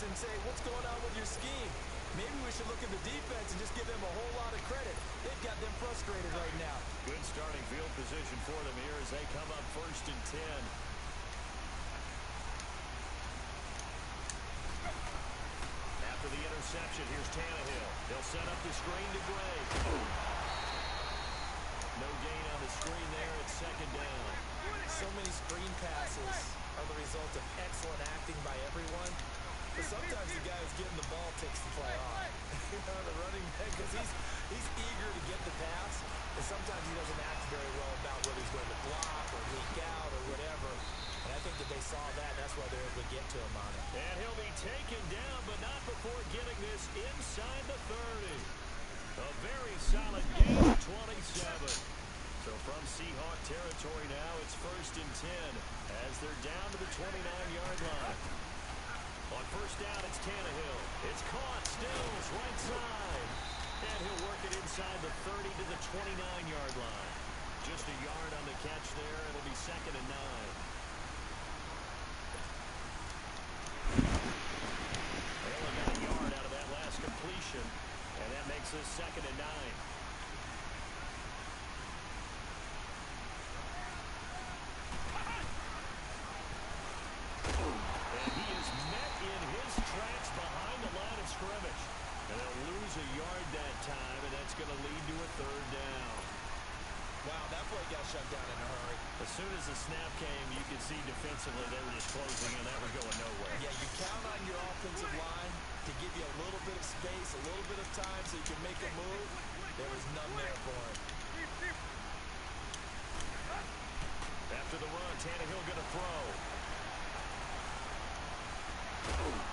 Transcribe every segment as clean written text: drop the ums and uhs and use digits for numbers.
and say, what's going on with your scheme? Maybe we should look at the defense and just give them a whole lot of credit. They've got them frustrated right now. Good starting field position for them here as they come up 1st and 10. After the interception, here's Tannehill. They'll set up the screen to Gray. No gain on the screen there. It's 2nd down. So many screen passes are the result of excellent acting by everyone. But sometimes the guy who's getting the ball takes the play off. The running back, because he's eager to get the pass, and sometimes he doesn't act very well about whether he's going to block or leak out or whatever. And I think that they saw that, and that's why they're able to get to him on it. And he'll be taken down, but not before getting this inside the 30. A very solid gain of 27. So from Seahawk territory now, it's 1st and 10 as they're down to the 29-yard line. On 1st down, it's Tannehill. It's caught, Stills, right side. And he'll work it inside the 30 to the 29-yard line. Just a yard on the catch there. It'll be 2nd and 9. They only got a yard out of that last completion, and that makes this 2nd and 9. And he is met in his tracks behind the line of scrimmage. And they'll lose a yard that time, and that's going to lead to a 3rd down. Wow, that play got shut down in a hurry. As soon as the snap came, you could see defensively they were just closing in. That was going nowhere. Yeah, you count on your offensive line to give you a little bit of space, a little bit of time so you can make a move. There was none there for him. After the run, Tannehill going to throw.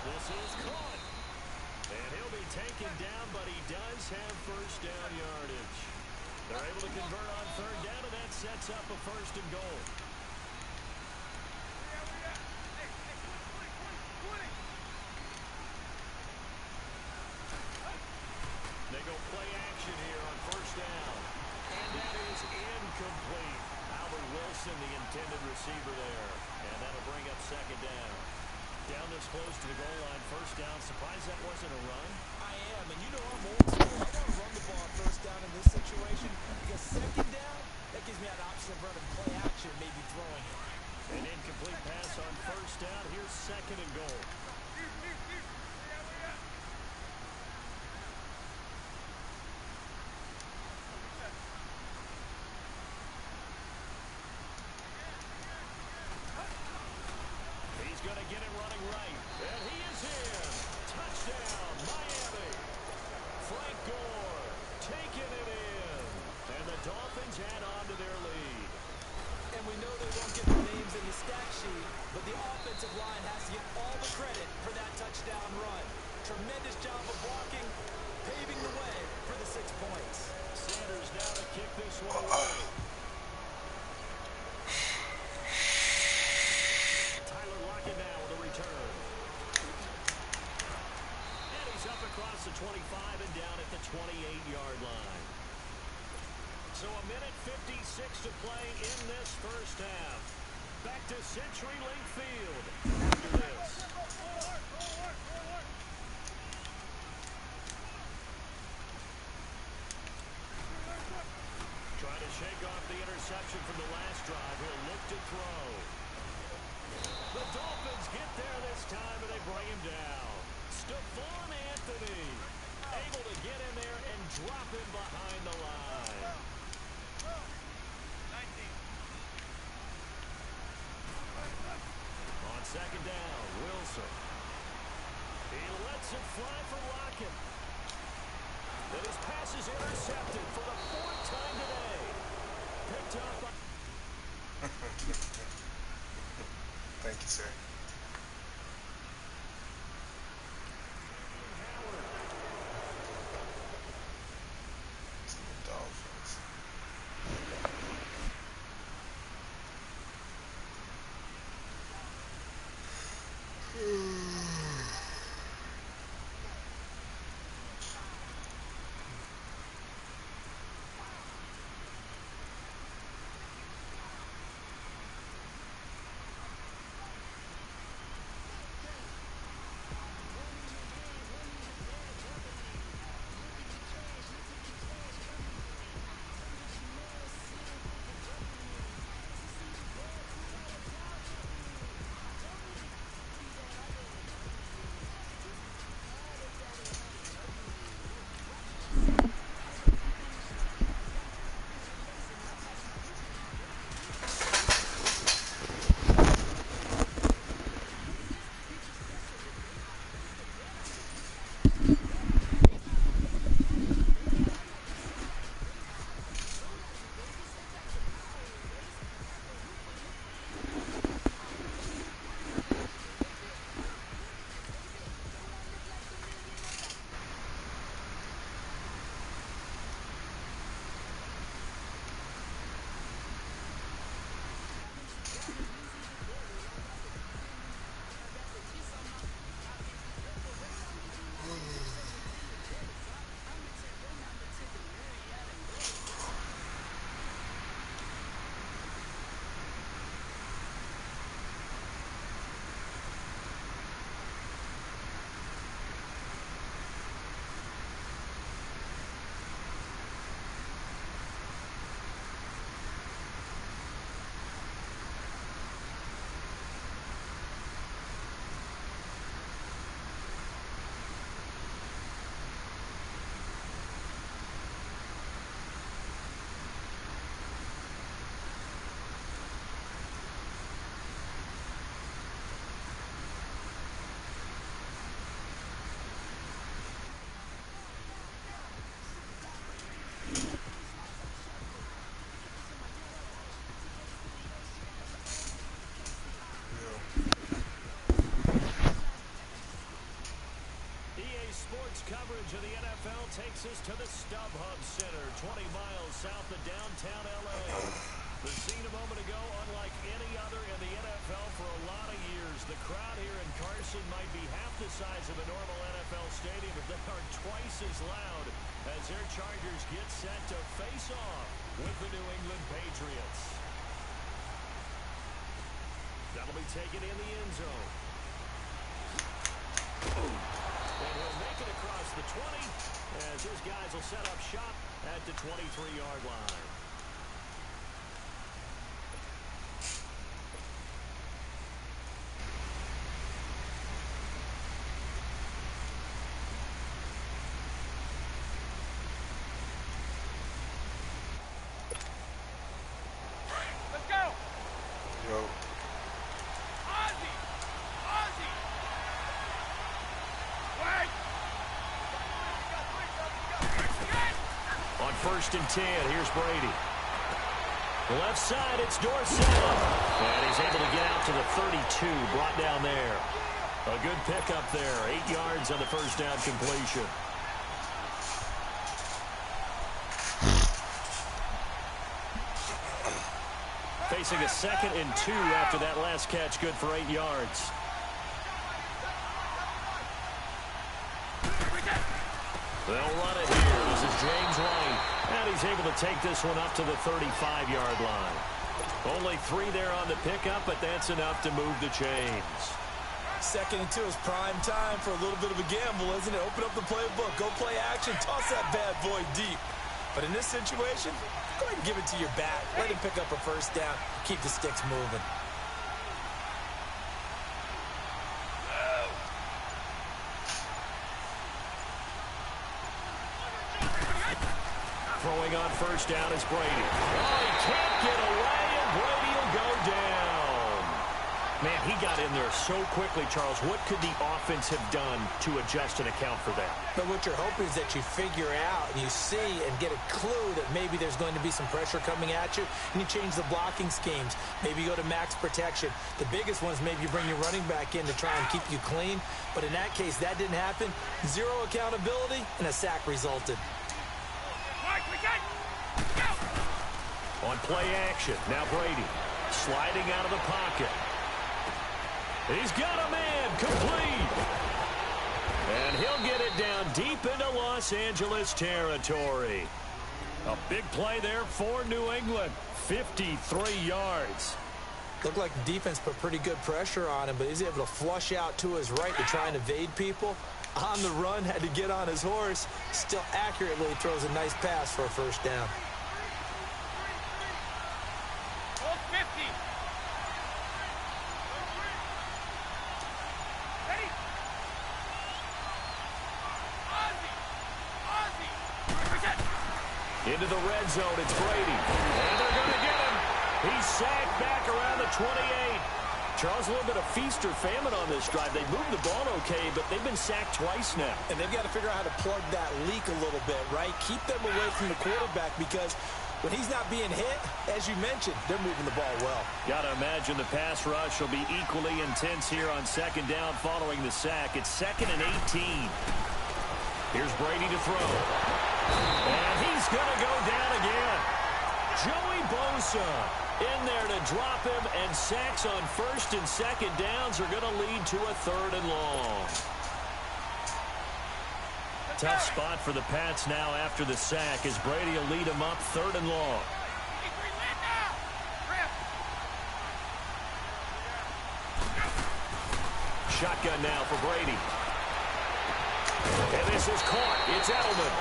This is caught. And he'll be taken down, but he does have 1st down yardage. They're able to convert on 3rd down, and that sets up a 1st and goal. They go play action here on 1st down. And that is incomplete. Albert Wilson, the intended receiver there. And that'll bring up 2nd down. Down this close to the goal line, 1st down. Surprised that wasn't a run? I am, and you know I'm old school. I want to run the ball 1st down in this situation because 2nd down, that gives me an option of running play action, maybe throwing it. An incomplete pass on 1st down. Here's 2nd and goal. He's going to get it running right. And he is in. Touchdown, Miami. Frank Gore taking it in. And the Dolphins add on to their lead. And we know they won't get the names in the stat sheet, but the offensive line has to get all the credit for that touchdown run. Tremendous job of blocking, paving the way for the 6 points. Sanders now to kick this one away. Tyler Lockett now with a return. And he's up across the 25 and down at the 28-yard line. So a minute 56 to play in this 1st half. Back to CenturyLink Field after this. Trying to shake off the interception from the last drive. He'll look to throw. The Dolphins get there this time, and they bring him down. Stephon Anthony able to get in there and drop him behind the line. On 2nd down, Wilson. He lets it fly for Lockett. And his pass is intercepted for the 4th time today. Picked up by... Thank you, sir. us to the StubHub Center, 20 miles south of downtown L.A. The scene a moment ago, unlike any other in the NFL for a lot of years. The crowd here in Carson might be half the size of a normal NFL stadium, but they are twice as loud as their Chargers get set to face off with the New England Patriots. That'll be taken in the end zone. And he'll make it across the 20 as his guys will set up shop at the 23-yard line. First and 10, here's Brady. Left side, it's Dorsett. And he's able to get out to the 32, brought down there. A good pickup there, 8 yards on the first down completion. Facing a 2nd and 2 after that last catch, good for 8 yards. They'll run it here. This is James White. And he's able to take this one up to the 35-yard line. Only 3 there on the pickup, but that's enough to move the chains. 2nd and 2 is prime time for a little bit of a gamble, isn't it? Open up the playbook, go play action, toss that bad boy deep. But in this situation, go ahead and give it to your back. Let him pick up a first down. Keep the sticks moving. Throwing on first down is Brady. Oh, he can't get away, and Brady will go down. Man, he got in there so quickly, Charles. What could the offense have done to adjust and account for that? But what you're hoping is that you figure out and you see and get a clue that maybe there's going to be some pressure coming at you, and you change the blocking schemes. Maybe you go to max protection. The biggest ones, maybe you bring your running back in to try and keep you clean. But in that case, that didn't happen. 0 accountability, and a sack resulted. On play action, now Brady sliding out of the pocket. He's got a man, complete. And he'll get it down deep into Los Angeles territory. A big play there for New England, 53 yards. Looked like the defense put pretty good pressure on him, but he's able to flush out to his right to try and evade people. On the run, had to get on his horse. Still accurately throws a nice pass for a first down. Into the red zone, it's Brady. And they're going to get him. He's sacked back around the 28. Charles, a little bit of feast or famine on this drive. They moved the ball okay, but they've been sacked twice now. And they've got to figure out how to plug that leak a little bit, right? Keep them away from the quarterback, because when he's not being hit, as you mentioned, they're moving the ball well. Got to imagine the pass rush will be equally intense here on 2nd down following the sack. It's 2nd and 18. Here's Brady to throw. And he's going to go down again. Joey Bosa in there to drop him, and sacks on 1st and 2nd downs are going to lead to a 3rd and long. Tough spot for the Pats now after the sack, as Brady will lead them up 3rd and long. Shotgun now for Brady. And this is caught. It's Edelman.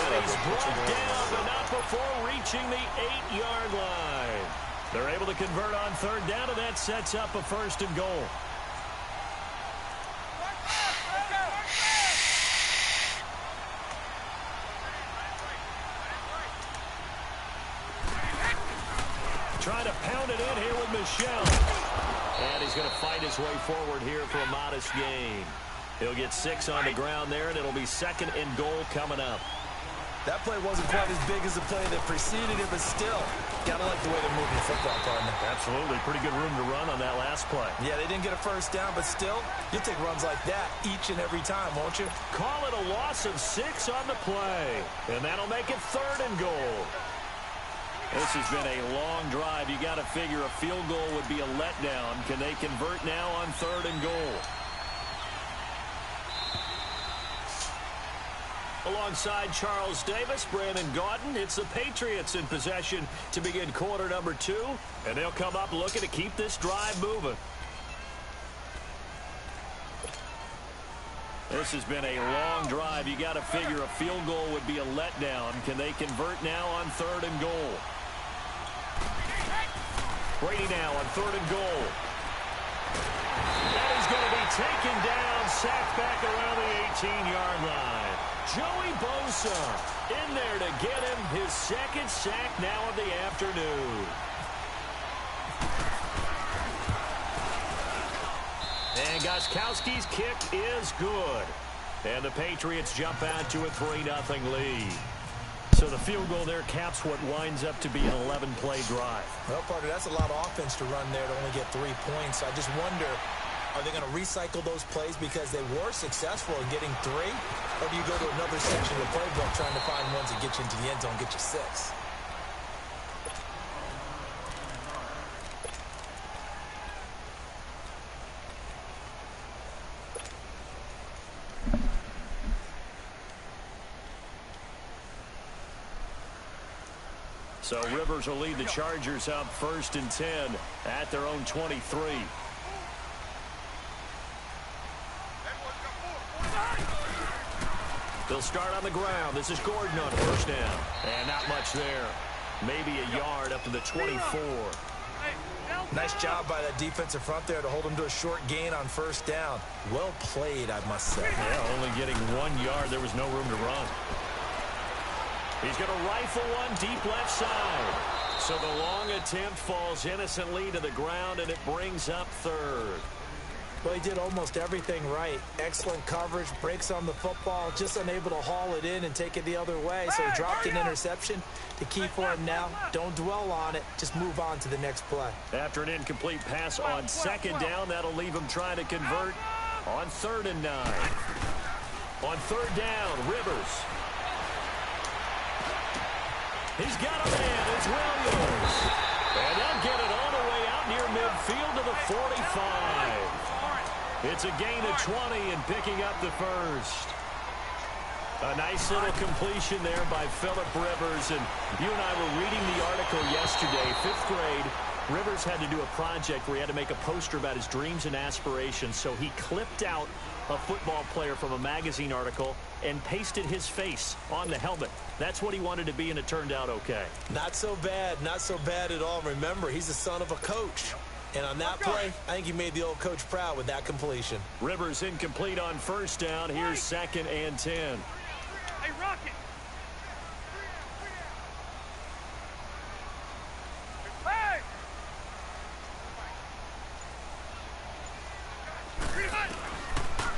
And he's brought down, but not before reaching the 8-yard line. They're able to convert on 3rd down, and that sets up a 1st and goal. Trying to pound it in here with Michel. And he's going to fight his way forward here for a modest gain. He'll get 6 on the ground there, and it'll be 2nd and goal coming up. That play wasn't quite as big as the play that preceded it, but still, gotta like the way they're moving the football, partner. Absolutely. Pretty good room to run on that last play. Yeah, they didn't get a first down, but still, you'll take runs like that each and every time, won't you? Call it a loss of 6 on the play, and that'll make it 3rd and goal. This has been a long drive. You got to figure a field goal would be a letdown. Can they convert now on 3rd and goal? Alongside Charles Davis, Brandon Gaudin, it's the Patriots in possession to begin quarter number 2, and they'll come up looking to keep this drive moving. This has been a long drive. You got to figure a field goal would be a letdown. Can they convert now on 3rd and goal? Brady now on 3rd and goal. And he's going to be taken down, sacked back around the 18-yard line. Joey Bosa in there to get him his 2nd sack now of the afternoon. And Gostkowski's kick is good. And the Patriots jump out to a 3-0 lead. So the field goal there caps what winds up to be an 11-play drive. Well, partner, that's a lot of offense to run there to only get 3 points. I just wonder, are they going to recycle those plays because they were successful in getting 3? Or do you go to another section of the playbook trying to find ones that get you into the end zone, get you 6? So Rivers will lead the Chargers up 1st and 10 at their own 23. They'll start on the ground. This is Gordon on 1st down. And not much there. Maybe a yard up to the 24. Nice job by that defensive front there to hold him to a short gain on 1st down. Well played, I must say. Yeah, only getting 1 yard. There was no room to run. He's going to rifle one deep left side. So the long attempt falls innocently to the ground, and it brings up 3rd. Well, he did almost everything right. Excellent coverage, breaks on the football, just unable to haul it in and take it the other way. So he dropped an interception. The key for him now, don't dwell on it. Just move on to the next play. After an incomplete pass on 2nd down, that'll leave him trying to convert on 3rd and 9. On 3rd down, Rivers. He's got a man. It's Williams. And they'll get it all the way out near midfield to the 45. It's a gain of 20 and picking up the 1st. A nice little completion there by Phillip Rivers. And you and I were reading the article yesterday, 5th grade. Rivers had to do a project where he had to make a poster about his dreams and aspirations. So he clipped out a football player from a magazine article and pasted his face on the helmet. That's what he wanted to be, and it turned out okay. Not so bad. Not so bad at all. Remember, he's the son of a coach. And on that play, I think he made the old coach proud with that completion. Rivers incomplete on 1st down. Here's 2nd and 10. Hey, Rocket! Hey!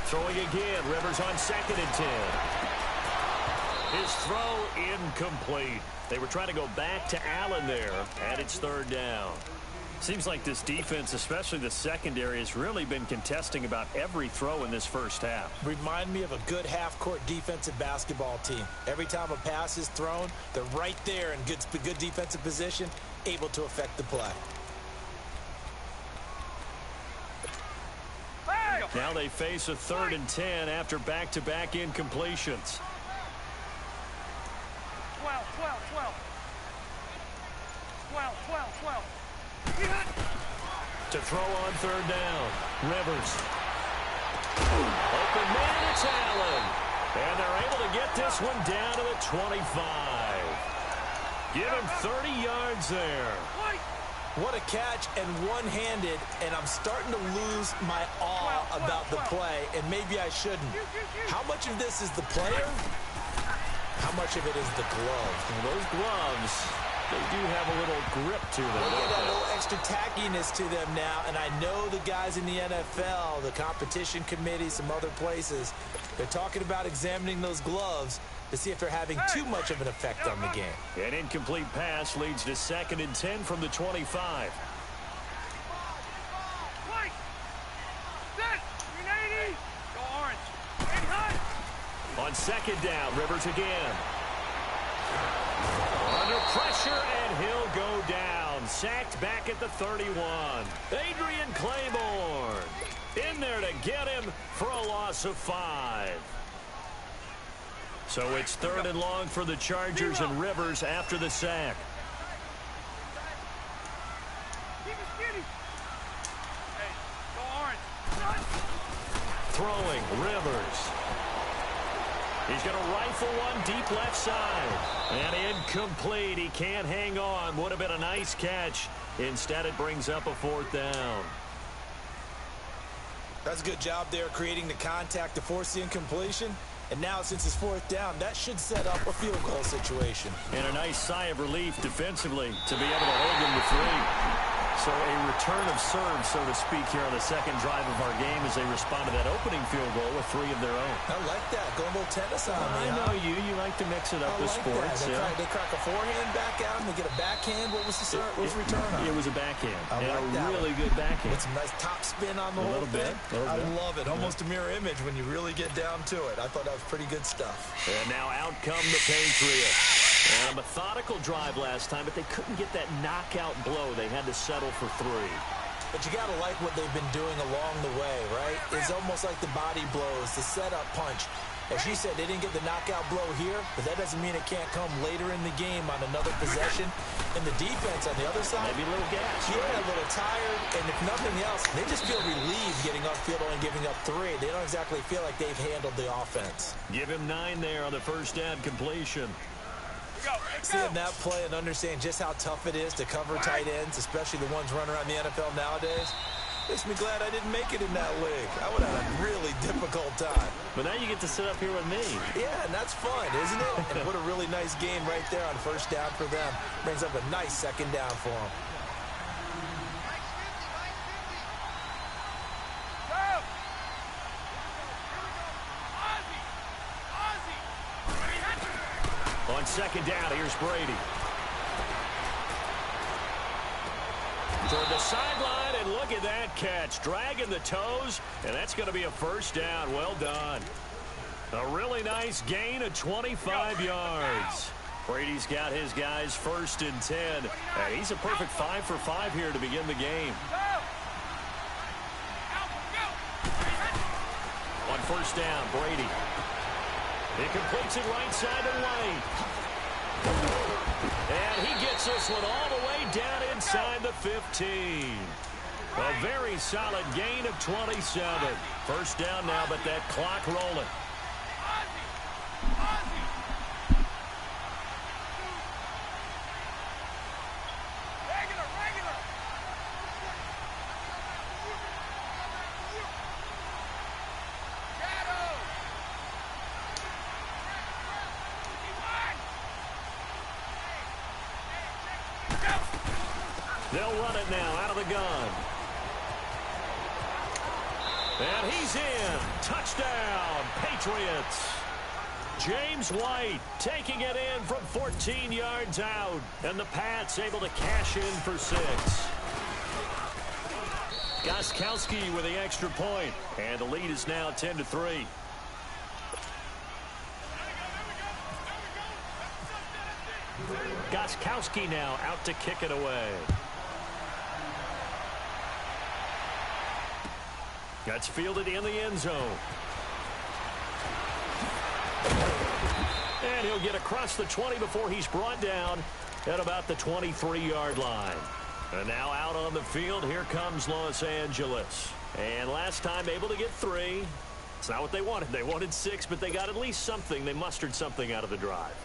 Throwing again. Rivers on 2nd and 10. His throw incomplete. They were trying to go back to Allen there, and it's 3rd down. Seems like this defense, especially the secondary, has really been contesting about every throw in this 1st half. Remind me of a good half-court defensive basketball team. Every time a pass is thrown, they're right there in good defensive position, able to affect the play. Now they face a 3rd and 10 after back-to-back incompletions. 12, 12, 12. 12, 12, 12. To throw on 3rd down. Rivers. Open man, it's Allen. And they're able to get this one down to the 25. Give him 30 yards there. What a catch, and one-handed, and I'm starting to lose my awe about the play, and maybe I shouldn't. How much of this is the player? How much of it is the glove? Well, those gloves, they do have a little grip to them. They get a little extra tackiness to them now, and I know the guys in the NFL, the competition committee, some other places, they're talking about examining those gloves. to see if they're having too much of an effect on the game. An incomplete pass leads to 2nd and 10 from the 25. Go orange. Hey, hut. On 2nd down, Rivers again. Under pressure, and he'll go down. Sacked back at the 31. Adrian Claiborne in there to get him for a loss of 5. So it's 3rd and long for the Chargers, and Rivers after the sack. Hey, go orange. Throwing, Rivers. He's going to rifle one deep left side. And incomplete. He can't hang on. Would have been a nice catch. Instead, it brings up a 4th down. That's a good job there creating the contact to force the incompletion. And now, since it's 4th down, that should set up a field goal situation. And a nice sigh of relief defensively to be able to hold them to 3. So a return of serve, so to speak, here on the 2nd drive of our game as they respond to that opening field goal with 3 of their own. I like that. Go a little tennis on me. I know you. You like to mix it up with sports. They crack a forehand back out and they get a backhand. What was the return on? It was a backhand. I like a that really good backhand. With some nice top spin on the whole thing. I love it. Almost a mirror image when you really get down to it. I thought that was pretty good stuff. And now out come the Patriots. And a methodical drive last time, but they couldn't get that knockout blow. They had to settle for 3. But you got to like what they've been doing along the way, right? It's almost like the body blows, the setup punch. As you said, they didn't get the knockout blow here, but that doesn't mean it can't come later in the game on another possession. And the defense on the other side, maybe a little gas. Yeah, a little tired. And if nothing else, they just feel relieved getting upfield only giving up 3. They don't exactly feel like they've handled the offense. Give him 9 there on the 1st down completion. Seeing that play and understand just how tough it is to cover tight ends, especially the ones running around the NFL nowadays, makes me glad I didn't make it in that league. I would have had a really difficult time. But now you get to sit up here with me. Yeah, and that's fun, isn't it? And what a really nice game right there on 1st down for them. Brings up a nice 2nd down for them. On 2nd down, here's Brady. Toward the sideline, and look at that catch. Dragging the toes, and that's going to be a 1st down. Well done. A really nice gain of 25 yards. Brady's got his guys 1st and 10. And he's a perfect 5 for 5 here to begin the game. On 1st down, Brady. He completes it right side to White. And he gets this one all the way down inside the 15. A very solid gain of 27. 1st down now, but that clock rolling. They'll run it now out of the gun. And he's in. Touchdown, Patriots. James White taking it in from 14 yards out. And the Pats able to cash in for 6. Gostkowski with the extra point. And the lead is now 10-3. Gostkowski now out to kick it away. That's fielded in the end zone. And he'll get across the 20 before he's brought down at about the 23-yard line. And now out on the field, here comes Los Angeles. And last time able to get 3. It's not what they wanted. They wanted 6, but they got at least something. They mustered something out of the drive.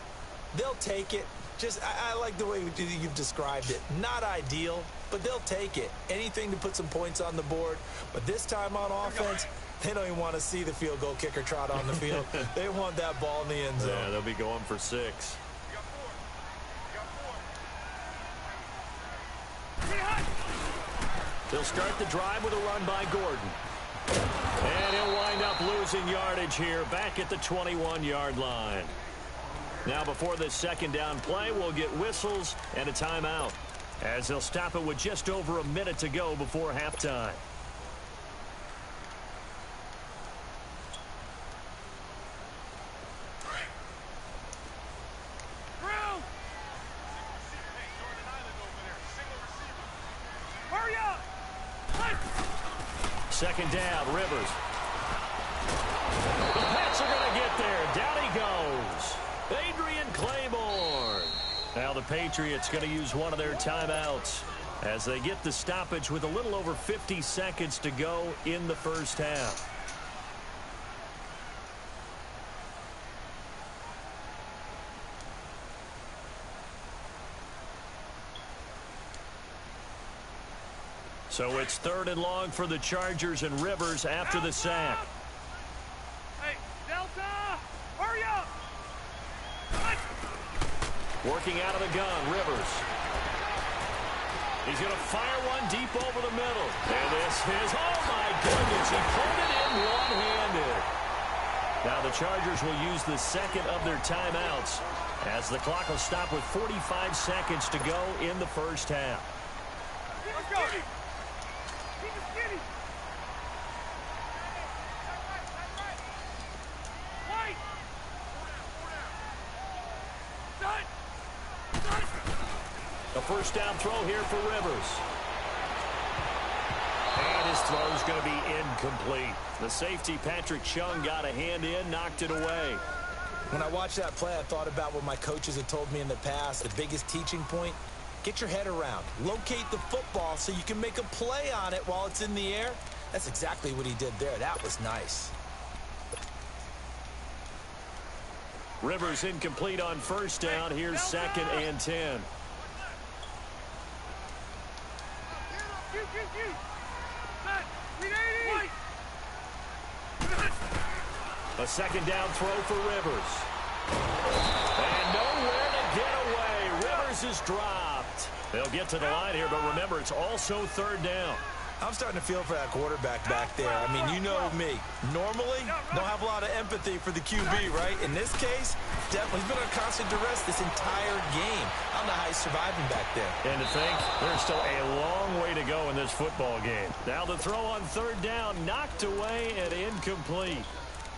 They'll take it. Just, I like the way you've described it. Not ideal, but they'll take it. Anything to put some points on the board. But this time on offense, they don't even want to see the field goal kicker trot on the field. They want that ball in the end zone. Yeah, they'll be going for 6. They'll start the drive with a run by Gordon. And he'll wind up losing yardage here back at the 21-yard line. Now before this second down play, we'll get whistles and a timeout, as they'll stop it with just over a minute to go before halftime. Second down, Rivers. The Pats are going to get there. Down he goes. Adrian Claiborne. Now the Patriots going to use one of their timeouts as they get the stoppage with a little over 50 seconds to go in the first half. So it's 3rd and long for the Chargers and Rivers after the sack. Hey, Delta! Hurry up! Working out of the gun, Rivers. He's going to fire one deep over the middle. And this is, oh my goodness, he pulled it in one-handed. Now the Chargers will use the second of their timeouts as the clock will stop with 45 seconds to go in the first half. Let's go! A first down throw here for Rivers. And his throw is going to be incomplete. The safety, Patrick Chung, got a hand in, knocked it away. When I watched that play, I thought about what my coaches had told me in the past. The biggest teaching point, get your head around. Locate the football so you can make a play on it while it's in the air. That's exactly what he did there. That was nice. Rivers incomplete on first down. Here's 2nd and 10. A second down throw for Rivers. And nowhere to get away. Rivers is dropped. They'll get to the line here, but remember, it's also 3rd down. I'm starting to feel for that quarterback back there. I mean, you know me. Normally, don't have a lot of empathy for the QB, right? In this case, definitely, he's been under constant duress this entire game. I don't know how he's surviving back there. And to think, there's still a long way to go in this football game. Now the throw on 3rd down, knocked away and incomplete.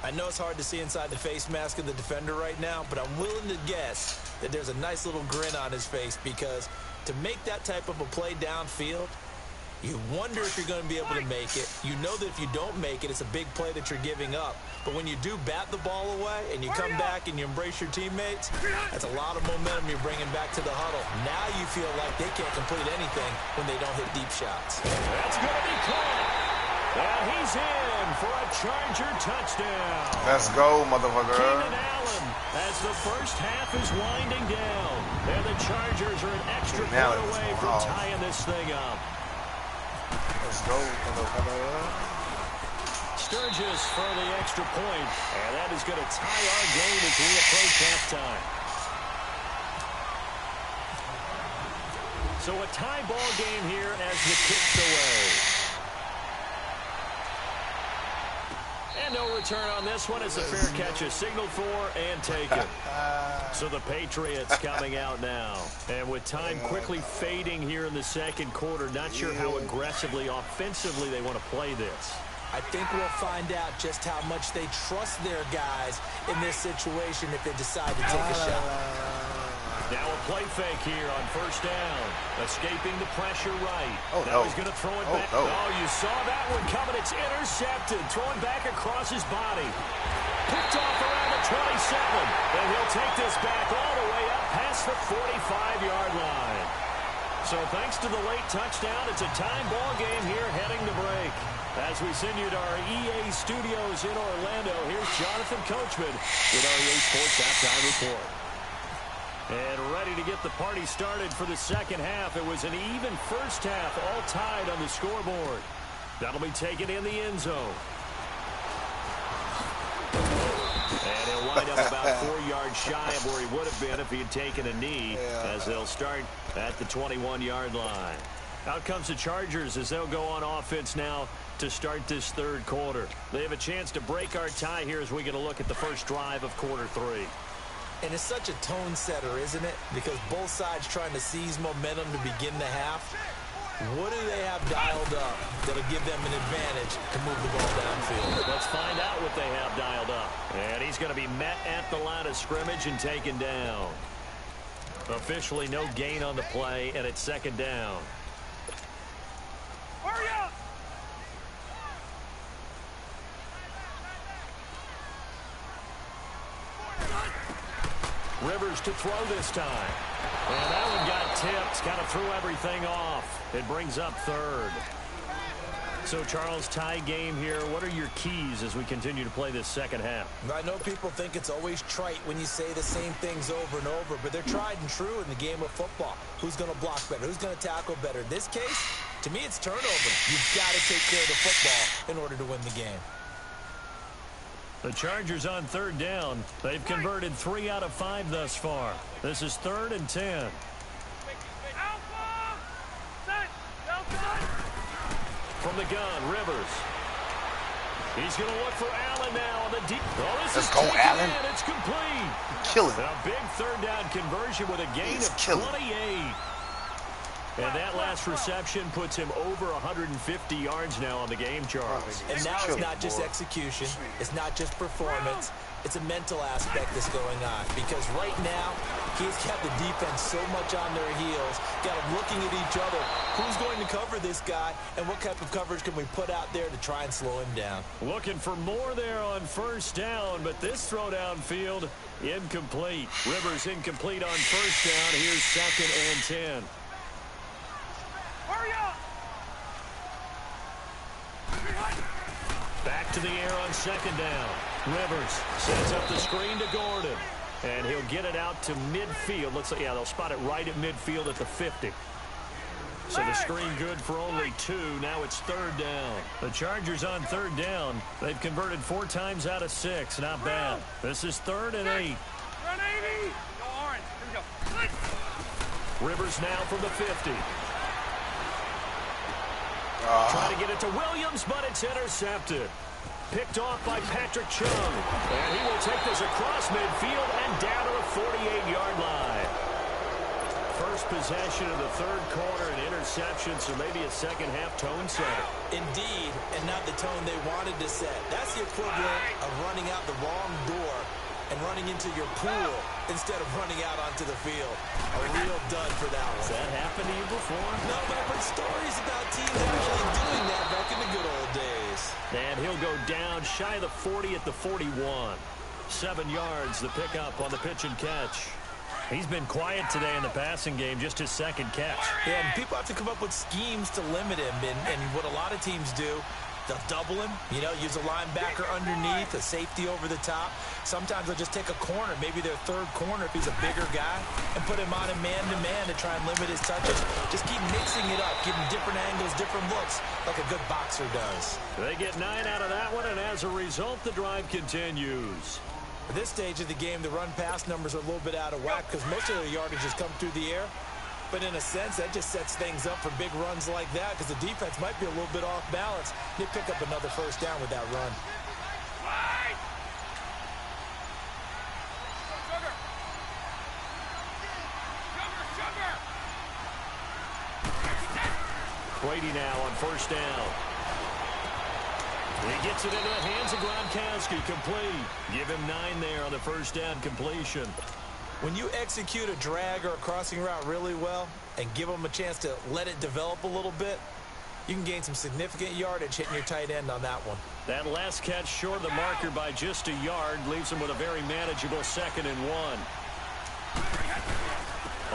I know it's hard to see inside the face mask of the defender right now, but I'm willing to guess that there's a nice little grin on his face because to make that type of a play downfield, you wonder if you're going to be able to make it. You know that if you don't make it, it's a big play that you're giving up. But when you do bat the ball away and you come back and you embrace your teammates, that's a lot of momentum you're bringing back to the huddle. Now you feel like they can't complete anything when they don't hit deep shots. That's going to be caught. And he's in for a Charger touchdown. Let's go, motherfucker. Keenan Allen as the first half is winding down. And the Chargers are an extra point away from tying this thing up. Let's go, motherfucker. Sturgis for the extra point. And that is going to tie our game as we approach halftime. So a tie ball game here as the kick's away. And no return on this one as the fair catch is signaled for and taken. So the Patriots coming out now. And with time quickly fading here in the second quarter, not sure how aggressively, offensively they want to play this. I think we'll find out just how much they trust their guys in this situation if they decide to take a shot. Now a play fake here on first down. Escaping the pressure right. Oh, now no. he's going to throw it back. No. Oh, you saw that one coming. It's intercepted. Throwing back across his body. Picked off around the 27. And he'll take this back all the way up past the 45-yard line. So thanks to the late touchdown, it's a time ball game here heading to break. As we send you to our EA studios in Orlando, here's Jonathan Coachman with our EA Sports Halftime Report. And ready to get the party started for the second half. It was an even first half, all tied on the scoreboard. That'll be taken in the end zone. And he'll wind up about 4 yards shy of where he would have been if he had taken a knee, as they'll start at the 21-yard line. Out comes the Chargers as they'll go on offense now to start this third quarter. They have a chance to break our tie here as we get a look at the first drive of quarter three. And it's such a tone setter, isn't it? Because both sides trying to seize momentum to begin the half. What do they have dialed up that'll give them an advantage to move the ball downfield? Let's find out what they have dialed up. And he's going to be met at the line of scrimmage and taken down. Officially no gain on the play, and it's second down. Hurry up! Rivers to throw this time. And that one got tipped. Kind of threw everything off. It brings up third. So, Charles, tie game here. What are your keys as we continue to play this second half? I know people think it's always trite when you say the same things over and over, but they're tried and true in the game of football. Who's going to block better? Who's going to tackle better? In this case, to me, it's turnover. You've got to take care of the football in order to win the game. The Chargers on third down. They've converted 3 out of 5 thus far. This is 3rd and 10. Alpha! Set! Delta! From the gun, Rivers. He's going to look for Allen now on the deep. Oh, this Let's is go, taken Allen. in. It's complete. Killing. And a big third down conversion with a gain of 28. And that last reception puts him over 150 yards now on the game, Charles. And now it's not just execution. It's not just performance. It's a mental aspect that's going on. Because right now, he's got the defense so much on their heels, got them looking at each other. Who's going to cover this guy, and what type of coverage can we put out there to try and slow him down? Looking for more there on first down, but this throw downfield, incomplete. Rivers incomplete on first down. Here's 2nd and 10. Hurry up! Back to the air on 2nd down. Rivers sets up the screen to Gordon. And he'll get it out to midfield. Looks like, yeah, they'll spot it right at midfield at the 50. So the screen good for only 2. Now it's 3rd down. The Chargers on 3rd down. They've converted 4 times out of 6. Not bad. This is 3rd and 8. Run 80! Go orange. Here we go. Rivers now from the 50. Trying to get it to Williams, but it's intercepted. Picked off by Patrick Chung. And he will take this across midfield and down to the 48-yard line. First possession of the 3rd quarter, an interception, so maybe a second-half tone setter. Indeed, and not the tone they wanted to set. That's the equivalent of running out the wrong door and running into your pool instead of running out onto the field. A real dud for that one. Has that happened to you before? No, but I've heard stories about teams actually doing that back in the good old days. And he'll go down shy of the 40 at the 41. 7 yards, the pickup on the pitch and catch. He's been quiet today in the passing game, just his 2nd catch. Yeah, and people have to come up with schemes to limit him, and what a lot of teams do, they'll double him, you know, use a linebacker underneath, a safety over the top. Sometimes they'll just take a corner, maybe their 3rd corner if he's a bigger guy, and put him on a man-to-man to try and limit his touches. Just keep mixing it up, giving different angles, different looks, like a good boxer does. They get 9 out of that one, and as a result, the drive continues. At this stage of the game, the run-pass numbers are a little bit out of whack because most of their yardage has come through the air. But in a sense, that just sets things up for big runs like that because the defense might be a little bit off balance. They pick up another first down with that run. Brady now on first down. He gets it into the hands of Gronkowski, complete. Give him 9 there on the first down completion. When you execute a drag or a crossing route really well and give them a chance to let it develop a little bit, you can gain some significant yardage hitting your tight end on that one. That last catch short of the marker by just a yard leaves him with a very manageable 2nd and 1.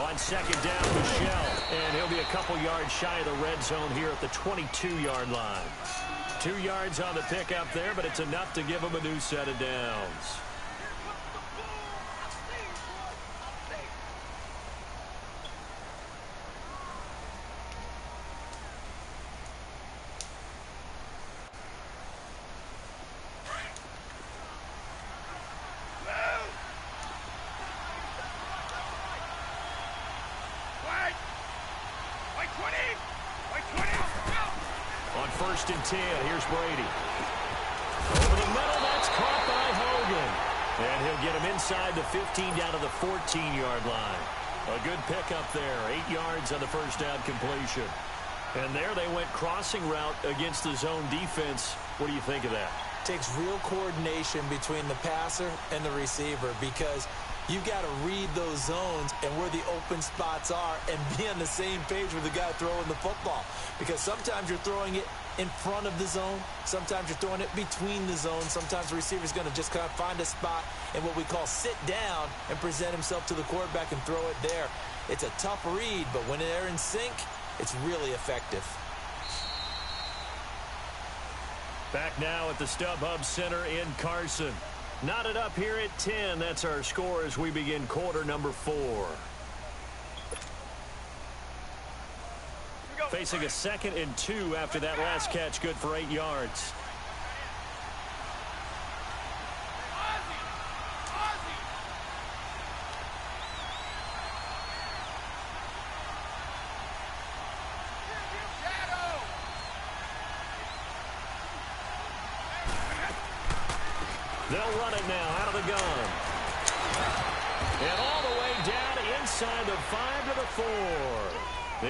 On 2nd down, Michelle, and he'll be a couple yards shy of the red zone here at the 22-yard line. 2 yards on the pickup there, but it's enough to give him a new set of downs. On 1st and 10, here's Brady. Over the middle, that's caught by Hogan. And he'll get him inside the 15 down to the 14-yard line. A good pickup there. 8 yards on the first down completion. And there they went crossing route against the zone defense. What do you think of that? Takes real coordination between the passer and the receiver because you've got to read those zones and where the open spots are and be on the same page with the guy throwing the football. Because sometimes you're throwing it in front of the zone. Sometimes you're throwing it between the zones. Sometimes the receiver's going to just kind of find a spot and what we call sit down and present himself to the quarterback and throw it there. It's a tough read, but when they're in sync, it's really effective. Back now at the StubHub Center in Carson. Knotted up here at 10. That's our score as we begin quarter number 4. Facing a 2nd and 2 after that last catch, good for 8 yards. They'll run it now out of the gun. And all the way down inside the 5 to the 4.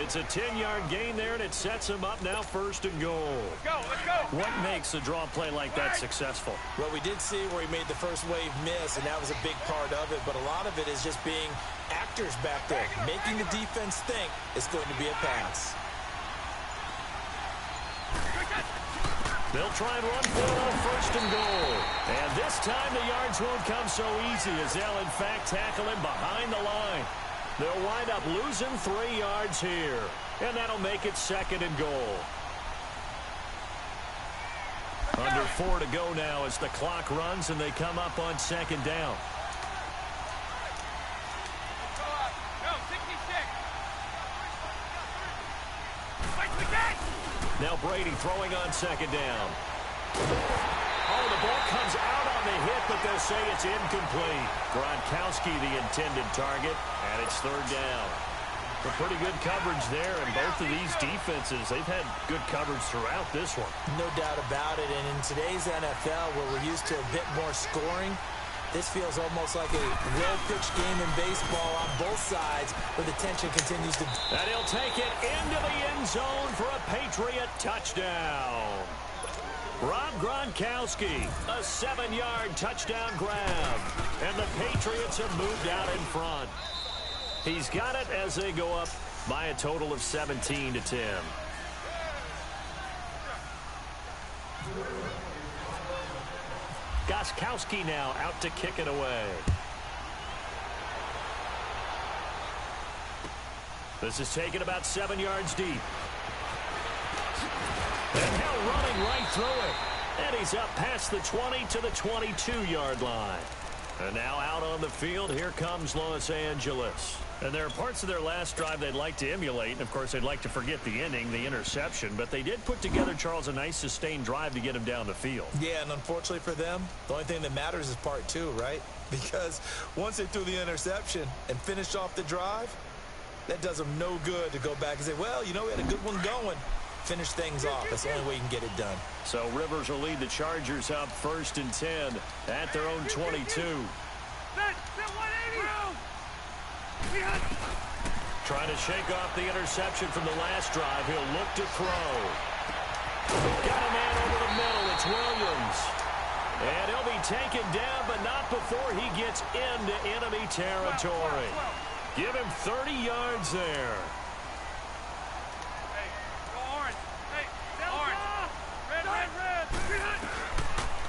It's a 10-yard gain there, and it sets him up now 1st and goal. Let's go. What makes a draw play like that successful? Well, we did see where he made the first wave miss, and that was a big part of it. But a lot of it is just being actors back there, making the defense think it's going to be a pass. They'll try and run for it on 1st and goal. And this time the yards won't come so easy as they'll, in fact, tackle him behind the line. They'll wind up losing 3 yards here. And that'll make it 2nd and goal. Under 4 to go now as the clock runs and they come up on 2nd down. Now Brady throwing on 2nd down. Oh, the ball comes out on the hit, but they'll say it's incomplete. Gronkowski the intended target, and it's 3rd down. A pretty good coverage there, and both of these defenses, they've had good coverage throughout this one. No doubt about it, and in today's NFL, where we're used to a bit more scoring, this feels almost like a well-pitched game in baseball on both sides where the tension continues to... And he'll take it into the end zone for a Patriot touchdown. Rob Gronkowski, a 7-yard touchdown grab. And the Patriots have moved out in front. He's got it as they go up by a total of 17-10. Gostkowski now out to kick it away. This is taken about 7 yards deep. And now running right through it. And he's up past the 20 to the 22-yard line. And now out on the field, here comes Los Angeles. And there are parts of their last drive they'd like to emulate. And, of course, they'd like to forget the inning, the interception. But they did put together, Charles, a nice sustained drive to get him down the field. Yeah, and unfortunately for them, the only thing that matters is part 2, right? Because once they threw the interception and finished off the drive, that does them no good to go back and say, well, you know, we had a good one going. Finish things off. That's the only way you can get it done. So Rivers will lead the Chargers up 1st and 10 at their own 22. Trying to shake off the interception from the last drive. He'll look to throw. Got a man over the middle. It's Williams. And he'll be taken down, but not before he gets into enemy territory. Give him 30 yards there.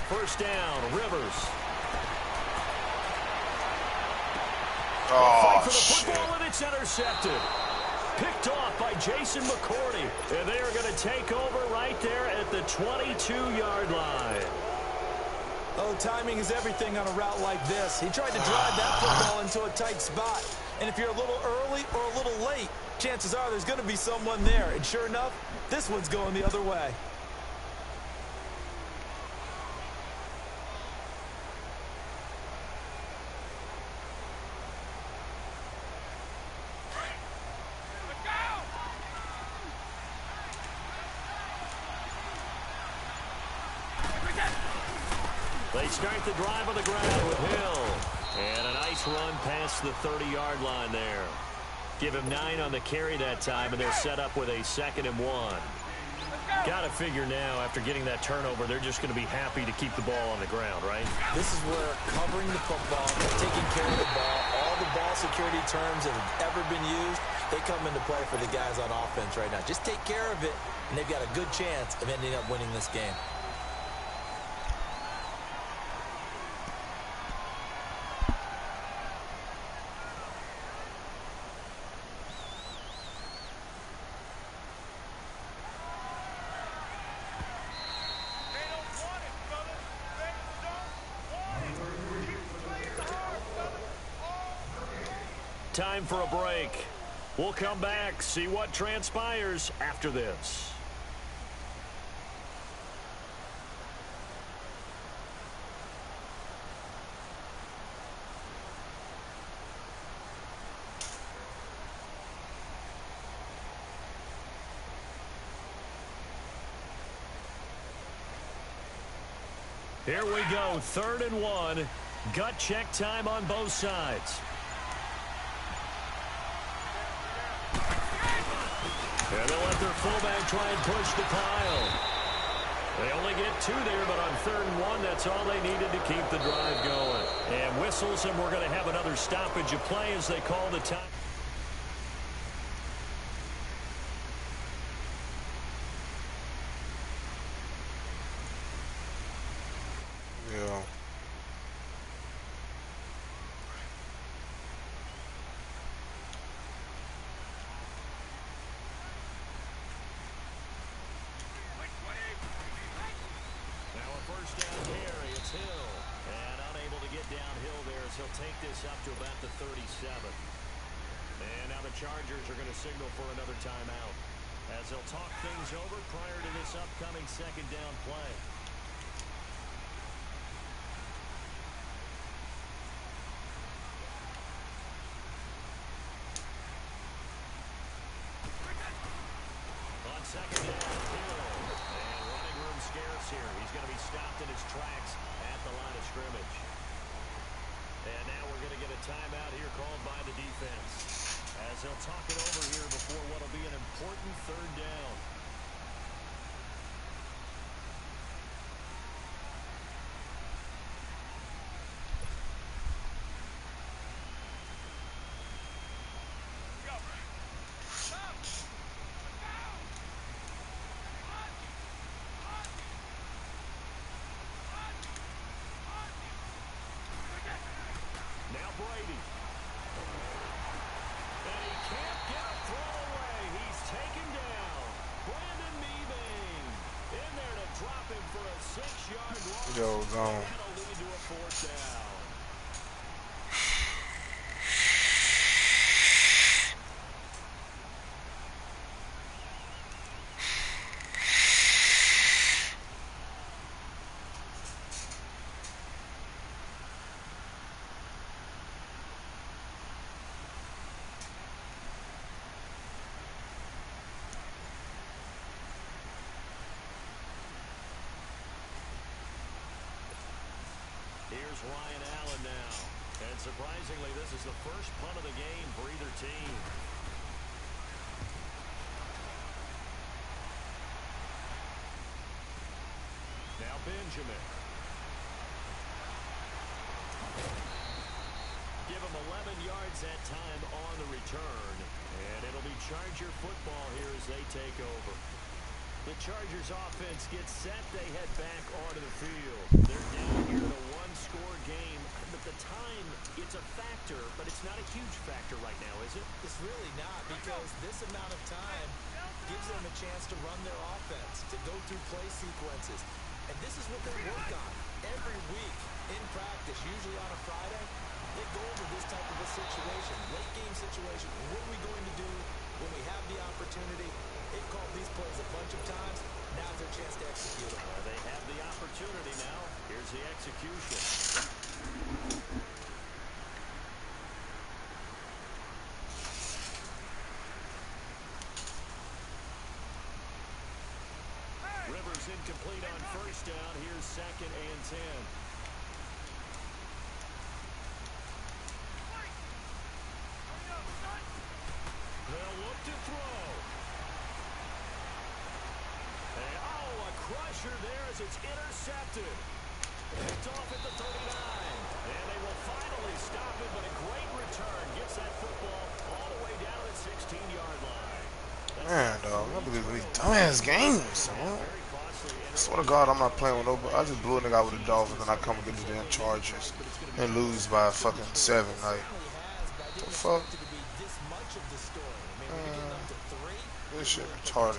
First down, Rivers. Oh, Fight for the shit. football, and it's intercepted. Picked off by Jason McCourty. And they are going to take over right there at the 22-yard line. Oh, timing is everything on a route like this. He tried to drive that football into a tight spot. And if you're a little early or a little late, chances are there's going to be someone there. And sure enough, this one's going the other way. They They start the drive on the ground with Hill. And a nice run past the 30-yard line there. Give him 9 on the carry that time, and they're set up with a 2nd and 1. Got to figure now, after getting that turnover, they're just going to be happy to keep the ball on the ground, right? This is where covering the football, taking care of the ball, all the ball security terms that have ever been used, they come into play for the guys on offense right now. Just take care of it, and they've got a good chance of ending up winning this game. Time for a break. We'll come back, see what transpires after this. Here we go, 3rd and 1. Gut check time on both sides. And they'll let their fullback try and push the pile. They only get 2 there, but on 3rd and 1, that's all they needed to keep the drive going. And whistles, and we're going to have another stoppage of play as they call the time. Yeah. He'll take this up to about the 37. And now the Chargers are going to signal for another timeout as they'll talk things over prior to this upcoming 2nd down play. On 2nd down, Hill. And running room scarce here. He's going to be stopped in his tracks at the line of scrimmage. And now we're going to get a timeout here called by the defense as they'll talk it over here before what will be an important 3rd down. Now Brady. And he can't get a throw away. He's taken down. Brandon Meebing in there to drop him for a 6-yard loss. Yo, gone. That'll lead to a 4th down. Here's Ryan Allen now. And surprisingly, this is the first punt of the game for either team. Now Benjamin. Give him 11 yards that time on the return. And it'll be Charger football here as they take over. The Chargers offense gets set. They head back onto the field. They're down here in a 1-score game. But the time, it's a factor, but it's not a huge factor right now, is it? It's really not, because this amount of time gives them a chance to run their offense, to go through play sequences. And this is what they work on every week in practice, usually on a Friday. They go over this type of a situation, late game situation. What are we going to do when we have the opportunity? They've called these plays a bunch of times. Now's their chance to execute them. They have the opportunity now. Here's the execution. Rivers incomplete on 1st down. Here's 2nd and 10. pressure there as it's intercepted. Picked off at the 39. And they will finally stop it, but a great return gets that football all the way down at 16-yard line. Man, dog, I'm looking at these dumbass games, man. I swear to God, I'm not playing with nobody. I just blew a nigga out with the Dolphins, and I come and get the damn Chargers and lose by fucking 7. Like, the fuck? This shit retarded.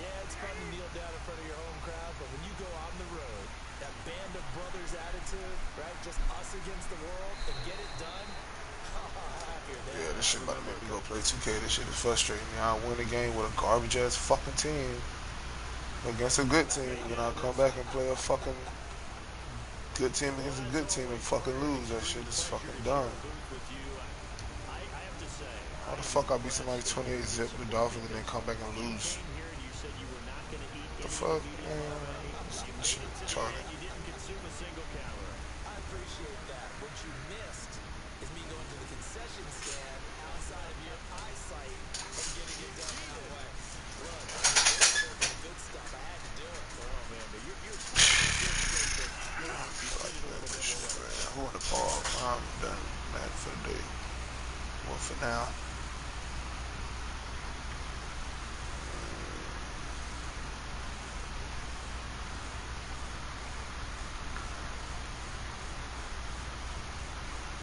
Yeah, it's fun to kneel down in front of your home crowd, but when you go on the road, that band of brothers attitude, right? Just us against the world and get it done. Yeah, this shit about to make me go play 2K. This shit is frustrating me. I win a game with a garbage ass fucking team against a good team, and I come back and play a fucking good team against a good team and fucking lose. That shit is fucking dumb. How the fuck I beat somebody 28-zip with the Dolphins and then come back and lose? The fuck, man? This shit is retarded. I appreciate that. What you missed is me going to the concession stand outside of your eyesight and getting it done that way. Look, for the good stuff, I had to do it. Oh, man, but you're Who want the ball? I'm done, man, for the day. Well, for now.